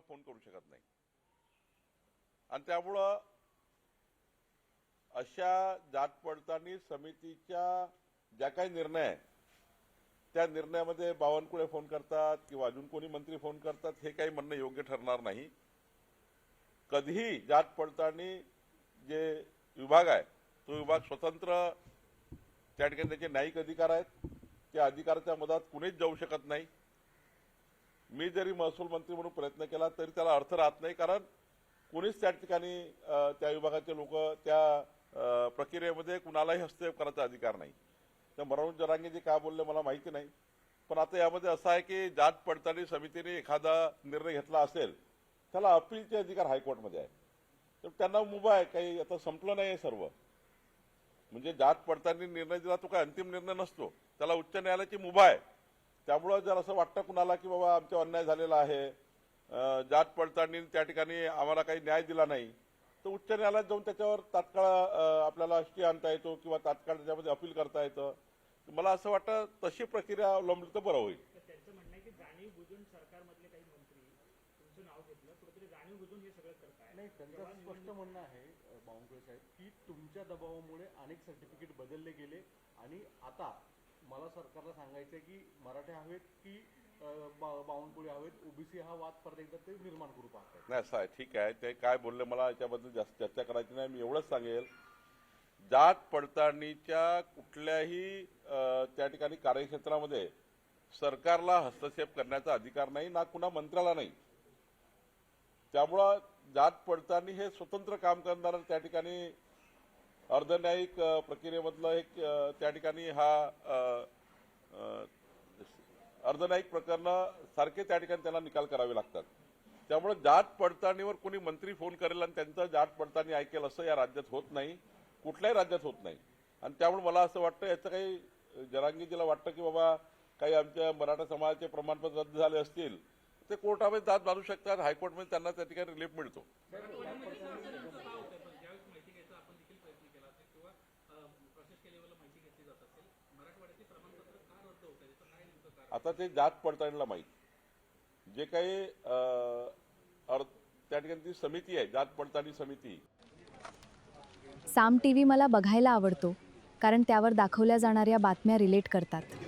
Phone करू शकत नाही। आणि त्यामुळं अशा जात पडताळणी समितीच्या ज्या काही निर्णय आहे त्या निर्णयामध्ये बावनकुळे फोन करतात किंवा अजून कोणी मंत्री फोन करतात हे काही म्हणणं योग्य ठरणार नाही। कधीही जात पडताळणी जे विभाग आहे तो विभाग स्वतंत्र त्या ठिकाणी त्याचे न्यायिक अधिकार आहेत, त्या अधिकाराच्या मधात कुणीच जाऊ शकत नाही। मी जरी महसूल मंत्री म्हणून प्रयत्न केला तरी त्याला अर्थ राहत नाही, कारण कुणीच त्या ठिकाणी त्या विभागाचे लोक त्या प्रक्रियेमध्ये कुणालाही हस्तक्षेप करायचा अधिकार नाही। तर मनोज जरांगे काय बोलले मला माहिती नाही, पण आता यामध्ये असं आहे की जात पडताळणी समितीने एखादा निर्णय घेतला असेल त्याला अपीलचे अधिकार हायकोर्टमध्ये आहे, तर त्यांना मुभा आहे, काही आता संपलं नाही सर्व। म्हणजे जात पडताळणी निर्णय दिला तो काय अंतिम निर्णय नसतो, त्याला उच्च न्यायालयाची मुभा आहे। त्यामुळे जर असं वाटतं कुणाला की बाबा आमचा अन्याय झालेला आहे, जात पडताळणी त्या ठिकाणी आम्हाला काही न्याय दिला नाही, तर उच्च न्यायालयात जाऊन त्याच्यावर तात्काळ आपल्याला स्टे आणता येतो किंवा तात्काळ त्याच्यामध्ये अपील करता येतं। मला असं वाटतं तशी प्रक्रिया अवलंबली तर बरं होईल। त्यांचं म्हणणं आहे की जाणीव बुजून सरकारमधले काही मंत्री तुमचं नाव घेतलं, कुठेतरी जाणीव बुजून हे सगळं करताय। नाही, त्यांचं स्पष्ट म्हणणं आहे बावनकुळे साहेब की तुमच्या दबावामुळे अनेक सर्टिफिकेट बदलले गेले आणि आता मला सरकारला सांगायचं आहे की मराठे हवेत की बावनकुळे हवेत, ओबीसी हा वाद परत एकदा ते निर्माण करू पाहतात। नाही असं आहे, ठीक आहे, ते काय बोलले मला याच्याबद्दल जास्त चर्चा करायची नाही। मी एवढंच सांगेल, जात पडताळणीच्या कुठल्याही त्या ठिकाणी कार्यक्षेत्रामध्ये सरकारला हस्तक्षेप करण्याचा अधिकार नाही, ना कुणा मंत्र्याला नाही। त्यामुळं जात पडताळणी हे स्वतंत्र काम करणारं त्या ठिकाणी अर्धन्यायिक प्रक्रियेमधलं एक त्या ठिकाणी हा अर्धन्यायिक प्रकरणं सारखे त्या ठिकाणी त्यांना निकाल करावे लागतात। त्यामुळे जात पडताळणीवर कोणी मंत्री फोन करेल आणि त्यांचं जात पडताळणी ऐकेल असं या राज्यात होत नाही, कुठल्याही राज्यात होत नाही। आणि त्यामुळे मला असं वाटतं याचं काही जरांगीजीला वाटतं की बाबा काही आमच्या मराठा समाजाचे प्रमाणपत्र रद्द झाले असतील ते कोर्टामध्ये दाद बांधू शकतात, हायकोर्टमध्ये त्यांना त्या ठिकाणी रिलीफ मिळतो। आता ते जात पडताळणीला माहीत, जे काही त्या ठिकाणी ती समिती आहे जात पडताळणी समिती। साम टीव्ही मला बघायला आवडतो, कारण त्यावर दाखवल्या जाणाऱ्या बातम्या रिलेट करतात।